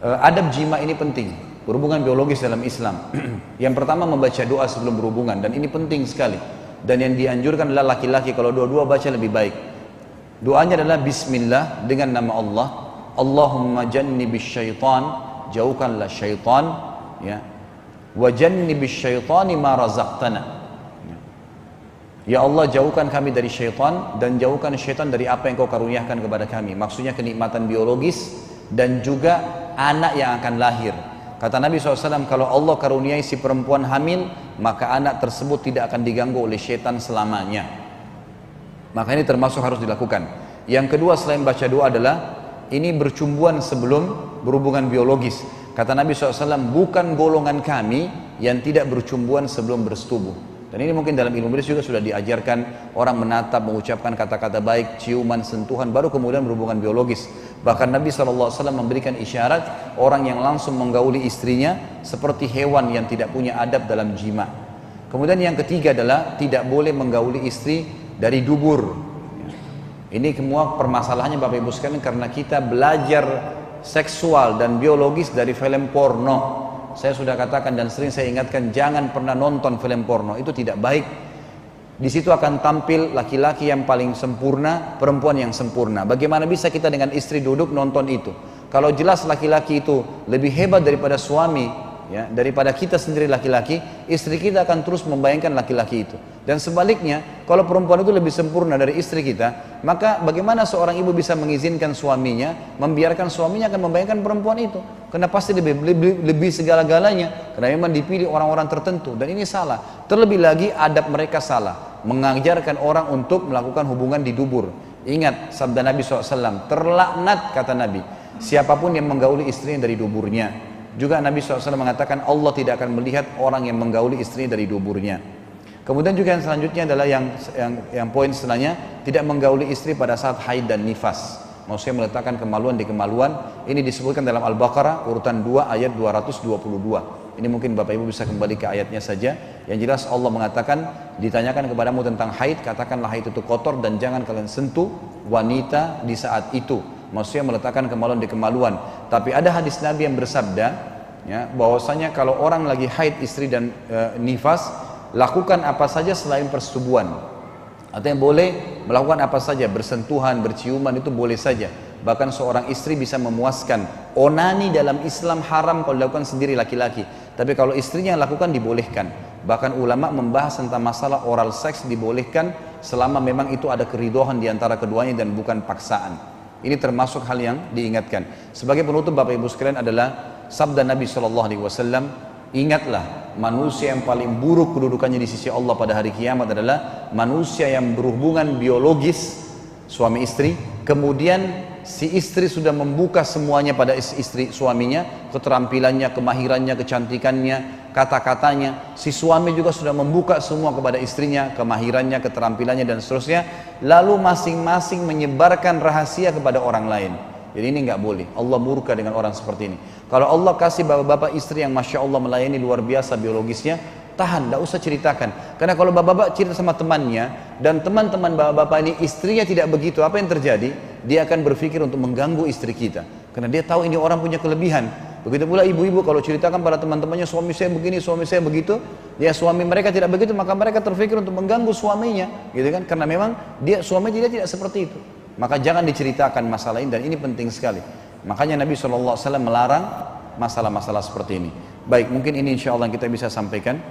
Adab jima ini penting, berhubungan biologis dalam Islam. Yang pertama membaca doa sebelum berhubungan, dan ini penting sekali. Dan yang dianjurkan adalah laki-laki kalau dua-dua baca lebih baik. Doanya adalah Bismillah dengan nama Allah. Allahumma jannibis syaitan, jauhkanlah syaitan, ya. Wa jannibis syaitani ma razaqtana. Ya Allah, jauhkan kami dari syaitan dan jauhkan syaitan dari apa yang kau karuniakan kepada kami. Maksudnya kenikmatan biologis dan juga anak yang akan lahir. Kata Nabi SAW, kalau Allah karuniai si perempuan hamil, maka anak tersebut tidak akan diganggu oleh syaitan selamanya. Maka ini termasuk harus dilakukan. Yang kedua selain baca doa adalah ini bercumbuan sebelum berhubungan biologis. Kata Nabi SAW, bukan golongan kami yang tidak bercumbuan sebelum bersetubuh. Dan ini mungkin dalam ilmu medis juga sudah diajarkan orang menatap, mengucapkan kata-kata baik, ciuman, sentuhan, baru kemudian berhubungan biologis. Bahkan Nabi SAW memberikan isyarat orang yang langsung menggauli istrinya seperti hewan yang tidak punya adab dalam jima. Kemudian yang ketiga adalah tidak boleh menggauli istri dari dubur. Ini semua permasalahannya Bapak Ibu sekalian karena kita belajar seksual dan biologis dari film porno. Saya sudah katakan dan sering saya ingatkan, jangan pernah nonton film porno, itu tidak baik. Di situ akan tampil laki-laki yang paling sempurna, perempuan yang sempurna. Bagaimana bisa kita dengan istri duduk nonton itu? Kalau jelas laki-laki itu lebih hebat daripada suami, ya, daripada kita sendiri laki-laki, istri kita akan terus membayangkan laki-laki itu. Dan sebaliknya, kalau perempuan itu lebih sempurna dari istri kita, maka bagaimana seorang ibu bisa mengizinkan suaminya, membiarkan suaminya akan membayangkan perempuan itu? Karena pasti lebih segala-galanya, karena memang dipilih orang-orang tertentu, dan ini salah. Terlebih lagi adab mereka salah, mengajarkan orang untuk melakukan hubungan di dubur. Ingat sabda Nabi SAW, terlaknat kata Nabi, siapapun yang menggauli istrinya dari duburnya. Juga Nabi SAW mengatakan Allah tidak akan melihat orang yang menggauli istrinya dari duburnya. Kemudian juga yang selanjutnya adalah yang poin setelahnya, tidak menggauli istri pada saat haid dan nifas. Maksudnya meletakkan kemaluan di kemaluan. Ini disebutkan dalam Al-Baqarah urutan 2 ayat 222. Ini mungkin Bapak Ibu bisa kembali ke ayatnya saja. Yang jelas Allah mengatakan, ditanyakan kepadamu tentang haid, katakanlah haid itu kotor dan jangan kalian sentuh wanita di saat itu. Maksudnya meletakkan kemaluan di kemaluan. Tapi ada hadis Nabi yang bersabda, ya, bahwasanya kalau orang lagi haid istri dan nifas, lakukan apa saja selain persetubuhan. Artinya boleh melakukan apa saja, bersentuhan, berciuman itu boleh saja. Bahkan seorang istri bisa memuaskan. Onani dalam Islam haram kalau dilakukan sendiri laki-laki. Tapi kalau istrinya lakukan dibolehkan. Bahkan ulama membahas tentang masalah oral seks dibolehkan selama memang itu ada keridoan di antara keduanya dan bukan paksaan. Ini termasuk hal yang diingatkan. Sebagai penutup Bapak Ibu sekalian adalah sabda Nabi SAW, ingatlah manusia yang paling buruk kedudukannya di sisi Allah pada hari kiamat adalah manusia yang berhubungan biologis suami istri, kemudian si istri sudah membuka semuanya pada istri suaminya, keterampilannya, kemahirannya, kecantikannya, kata-katanya. Si suami juga sudah membuka semua kepada istrinya, kemahirannya, keterampilannya dan seterusnya. Lalu masing-masing menyebarkan rahasia kepada orang lain. Jadi ini nggak boleh. Allah murka dengan orang seperti ini. Kalau Allah kasih bapak-bapak istri yang Masya Allah melayani luar biasa biologisnya, tahan, tidak usah ceritakan. Karena kalau bapak-bapak cerita sama temannya, dan teman-teman bapak-bapak ini istrinya tidak begitu, apa yang terjadi? Dia akan berpikir untuk mengganggu istri kita. Karena dia tahu ini orang punya kelebihan. Begitu pula ibu-ibu kalau ceritakan pada teman-temannya, suami saya begini, suami saya begitu, ya suami mereka tidak begitu, maka mereka terpikir untuk mengganggu suaminya, gitu kan? Karena memang suami dia tidak seperti itu. Maka jangan diceritakan masalah ini, dan ini penting sekali. Makanya Nabi SAW melarang masalah-masalah seperti ini. Baik, mungkin ini insya Allah kita bisa sampaikan.